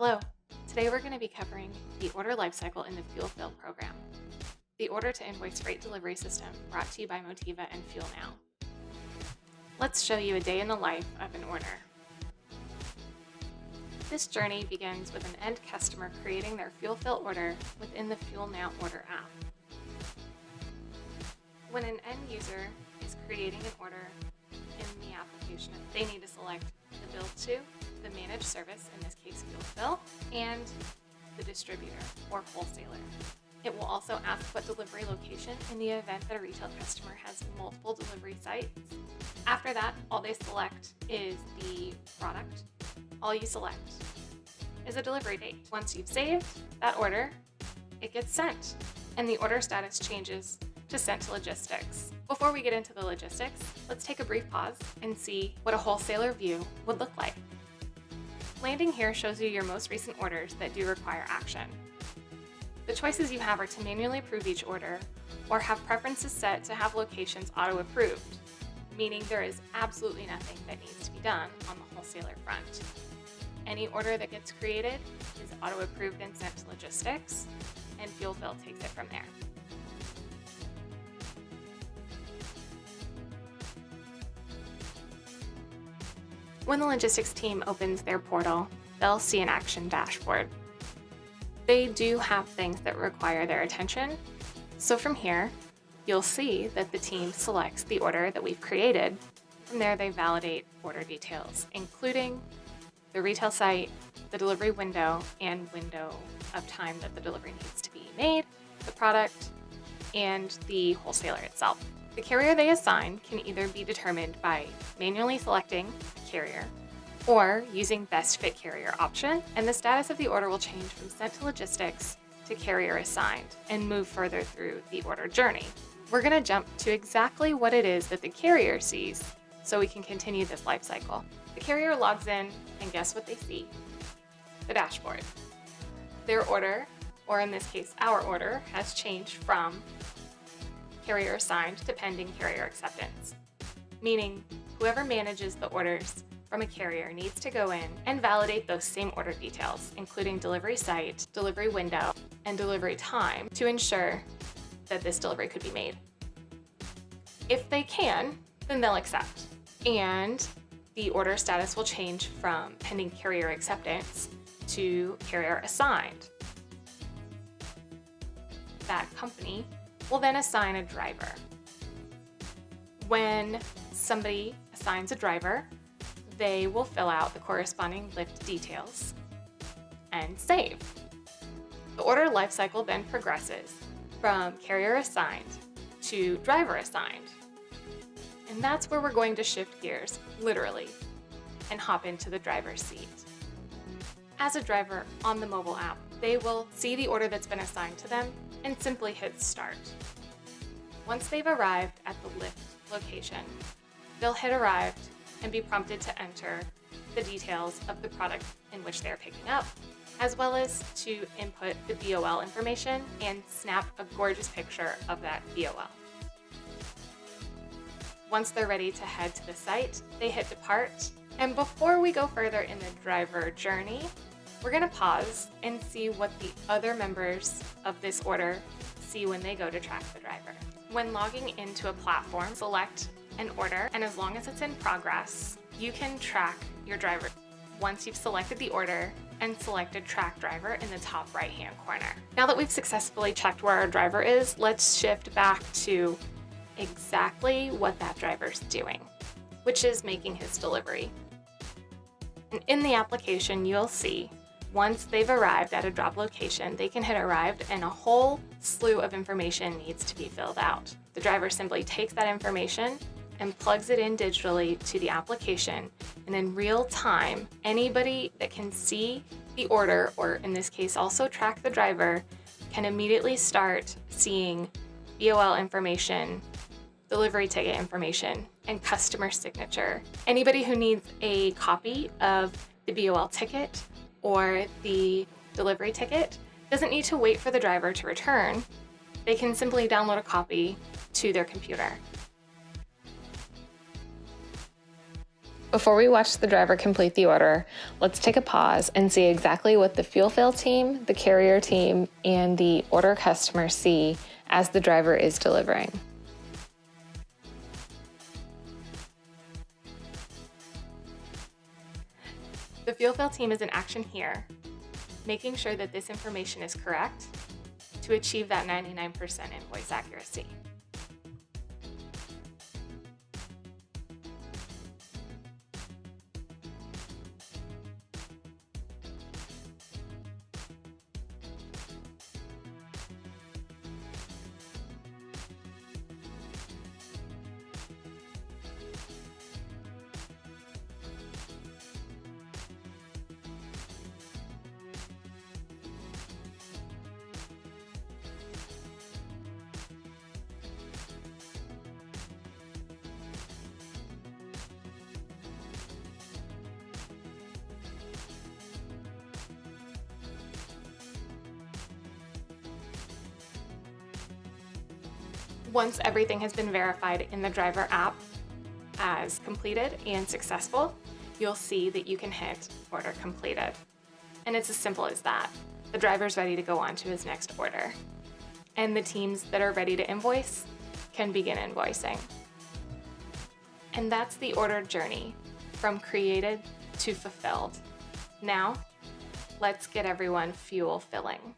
Hello. Today we're going to be covering the order lifecycle in the FuelFill program, the order to invoice freight delivery system brought to you by Motiva and FuelNow. Let's show you a day in the life of an order. This journey begins with an end customer creating their FuelFill order within the FuelNow order app. When an end user is creating an order in the application, they need to select the build to, the managed service, in this case FuelFill, and the distributor or wholesaler. It will also ask what delivery location in the event that a retail customer has multiple delivery sites. After that, all they select is the product. All you select is a delivery date. Once you've saved that order, it gets sent, and the order status changes to sent to logistics. Before we get into the logistics, let's take a brief pause and see what a wholesaler view would look like. Landing here shows you your most recent orders that do require action. The choices you have are to manually approve each order or have preferences set to have locations auto-approved, meaning there is absolutely nothing that needs to be done on the wholesaler front. Any order that gets created is auto-approved and sent to logistics, and FuelFill takes it from there. When the logistics team opens their portal, they'll see an action dashboard. They do have things that require their attention, so from here, you'll see that the team selects the order that we've created. From there, they validate order details, including the retail site, the delivery window, and window of time that the delivery needs to be made, the product, and the wholesaler itself. The carrier they assign can either be determined by manually selecting a carrier or using best fit carrier option, and the status of the order will change from sent to logistics to carrier assigned and move further through the order journey. We're going to jump to exactly what it is that the carrier sees so we can continue this life cycle. The carrier logs in, and guess what they see? The dashboard. Their order, or in this case our order, has changed from carrier assigned to pending carrier acceptance, meaning whoever manages the orders from a carrier needs to go in and validate those same order details, including delivery site, delivery window, and delivery time, to ensure that this delivery could be made. If they can, then they'll accept, and the order status will change from pending carrier acceptance to carrier assigned. That company will then assign a driver. When somebody assigns a driver, they will fill out the corresponding lift details and save. The order lifecycle then progresses from carrier assigned to driver assigned. And that's where we're going to shift gears, literally, and hop into the driver's seat. As a driver on the mobile app, they will see the order that's been assigned to them and simply hit start. Once they've arrived at the lift location, they'll hit arrived and be prompted to enter the details of the product in which they're picking up, as well as to input the BOL information and snap a gorgeous picture of that BOL. Once they're ready to head to the site, they hit depart. And before we go further in the driver journey, we're going to pause and see what the other members of this order see when they go to track the driver. When logging into a platform, select an order, and as long as it's in progress, you can track your driver. Once you've selected the order and selected track driver in the top right-hand corner. Now that we've successfully checked where our driver is, let's shift back to exactly what that driver's doing, which is making his delivery. And in the application, you'll see once they've arrived at a drop location, they can hit arrived and a whole slew of information needs to be filled out. The driver simply takes that information and plugs it in digitally to the application, and in real time, anybody that can see the order, or in this case also track the driver, can immediately start seeing BOL information, delivery ticket information, and customer signature. Anybody who needs a copy of the BOL ticket or the delivery ticket doesn't need to wait for the driver to return. They can simply download a copy to their computer. Before we watch the driver complete the order, let's take a pause and see exactly what the FuelFill team, the carrier team, and the order customer see as the driver is delivering. The FuelFill team is in action here, making sure that this information is correct to achieve that 99% invoice accuracy. Once everything has been verified in the driver app as completed and successful, you'll see that you can hit order completed. And it's as simple as that. The driver's ready to go on to his next order. And the teams that are ready to invoice can begin invoicing. And that's the order journey from created to fulfilled. Now, let's get everyone fuel filling.